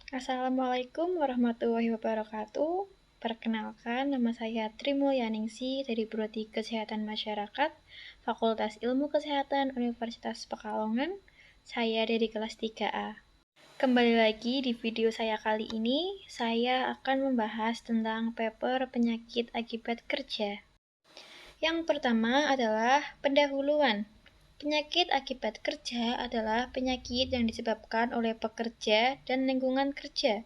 Assalamualaikum warahmatullahi wabarakatuh. Perkenalkan, nama saya Tri Mulyaningsih dari Prodi Kesehatan Masyarakat, Fakultas Ilmu Kesehatan Universitas Pekalongan. Saya dari kelas 3A. Kembali lagi di video saya kali ini, saya akan membahas tentang paper penyakit akibat kerja. Yang pertama adalah pendahuluan. Penyakit akibat kerja adalah penyakit yang disebabkan oleh pekerja dan lingkungan kerja.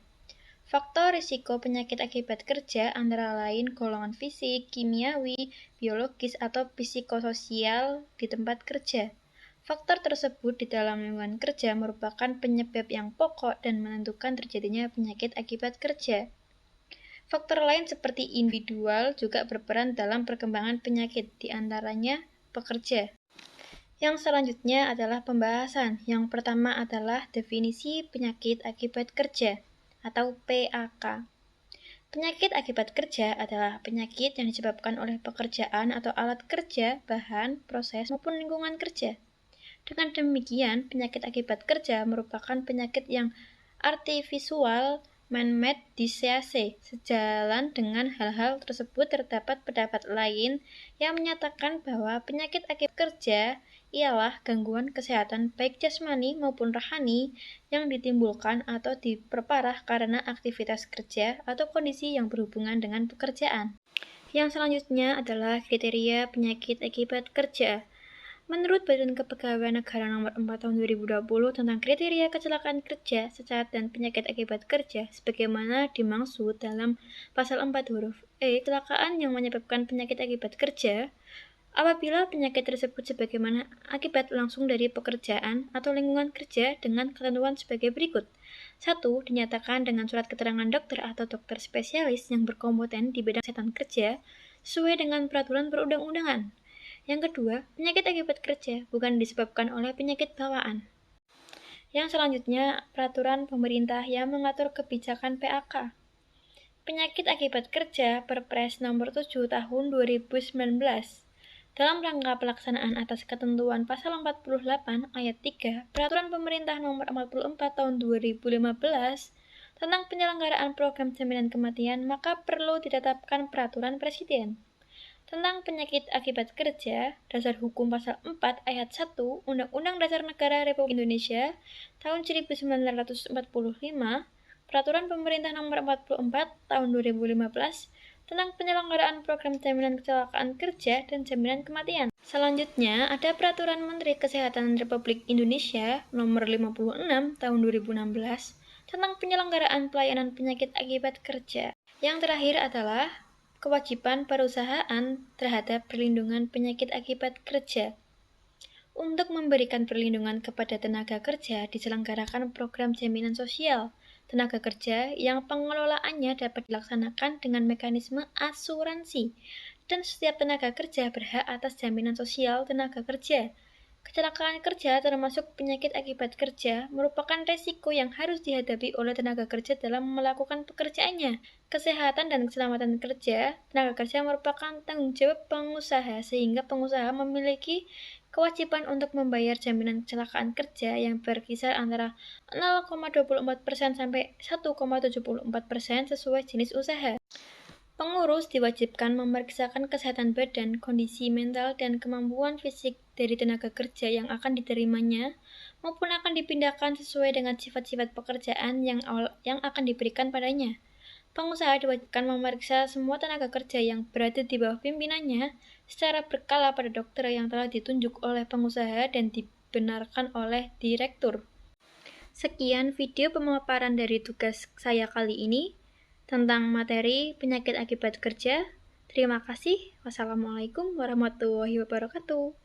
Faktor risiko penyakit akibat kerja antara lain golongan fisik, kimiawi, biologis, atau psikososial di tempat kerja. Faktor tersebut di dalam lingkungan kerja merupakan penyebab yang pokok dan menentukan terjadinya penyakit akibat kerja. Faktor lain seperti individual juga berperan dalam perkembangan penyakit, di antaranya pekerja. Yang selanjutnya adalah pembahasan. Yang pertama adalah definisi penyakit akibat kerja atau PAK. Penyakit akibat kerja adalah penyakit yang disebabkan oleh pekerjaan atau alat kerja, bahan, proses, maupun lingkungan kerja. Dengan demikian, penyakit akibat kerja merupakan penyakit yang artifisial man-made disease. Sejalan dengan hal-hal tersebut terdapat pendapat lain yang menyatakan bahwa penyakit akibat kerja ialah gangguan kesehatan baik jasmani maupun rohani yang ditimbulkan atau diperparah karena aktivitas kerja atau kondisi yang berhubungan dengan pekerjaan. Yang selanjutnya adalah kriteria penyakit akibat kerja. Menurut Badan Kepegawaian Negara Nomor 4 Tahun 2020 tentang kriteria kecelakaan kerja, cacat, dan penyakit akibat kerja, sebagaimana dimaksud dalam pasal 4 huruf E, kecelakaan yang menyebabkan penyakit akibat kerja, apabila penyakit tersebut sebagaimana akibat langsung dari pekerjaan atau lingkungan kerja dengan ketentuan sebagai berikut. 1. Dinyatakan dengan surat keterangan dokter atau dokter spesialis yang berkompeten di bidang kesehatan kerja sesuai dengan peraturan perundang-undangan. Yang kedua, penyakit akibat kerja bukan disebabkan oleh penyakit bawaan. Yang selanjutnya, peraturan pemerintah yang mengatur kebijakan PAK. Penyakit akibat kerja Perpres Nomor 7 Tahun 2019. Dalam rangka pelaksanaan atas ketentuan Pasal 48 Ayat 3 Peraturan Pemerintah Nomor 44 Tahun 2015 tentang penyelenggaraan program jaminan kematian, maka perlu ditetapkan peraturan Presiden. Tentang penyakit akibat kerja, dasar hukum pasal 4 ayat 1 Undang-Undang Dasar Negara Republik Indonesia tahun 1945, Peraturan Pemerintah Nomor 44 tahun 2015 tentang penyelenggaraan program jaminan kecelakaan kerja dan jaminan kematian. Selanjutnya, ada Peraturan Menteri Kesehatan Republik Indonesia Nomor 56 tahun 2016 tentang penyelenggaraan pelayanan penyakit akibat kerja. Yang terakhir adalah kewajiban perusahaan terhadap perlindungan penyakit akibat kerja. Untuk memberikan perlindungan kepada tenaga kerja, diselenggarakan program jaminan sosial tenaga kerja yang pengelolaannya dapat dilaksanakan dengan mekanisme asuransi, dan setiap tenaga kerja berhak atas jaminan sosial tenaga kerja. Kecelakaan kerja termasuk penyakit akibat kerja merupakan resiko yang harus dihadapi oleh tenaga kerja dalam melakukan pekerjaannya. Kesehatan dan keselamatan kerja tenaga kerja merupakan tanggung jawab pengusaha, sehingga pengusaha memiliki kewajiban untuk membayar jaminan kecelakaan kerja yang berkisar antara 0,24% sampai 1,74% sesuai jenis usaha. Pengurus diwajibkan memeriksakan kesehatan badan, kondisi mental, dan kemampuan fisik dari tenaga kerja yang akan diterimanya maupun akan dipindahkan sesuai dengan sifat-sifat pekerjaan yang akan diberikan padanya. Pengusaha diwajibkan memeriksa semua tenaga kerja yang berada di bawah pimpinannya secara berkala pada dokter yang telah ditunjuk oleh pengusaha dan dibenarkan oleh direktur. Sekian video pemaparan dari tugas saya kali ini tentang materi penyakit akibat kerja. Terima kasih. Wassalamualaikum warahmatullahi wabarakatuh.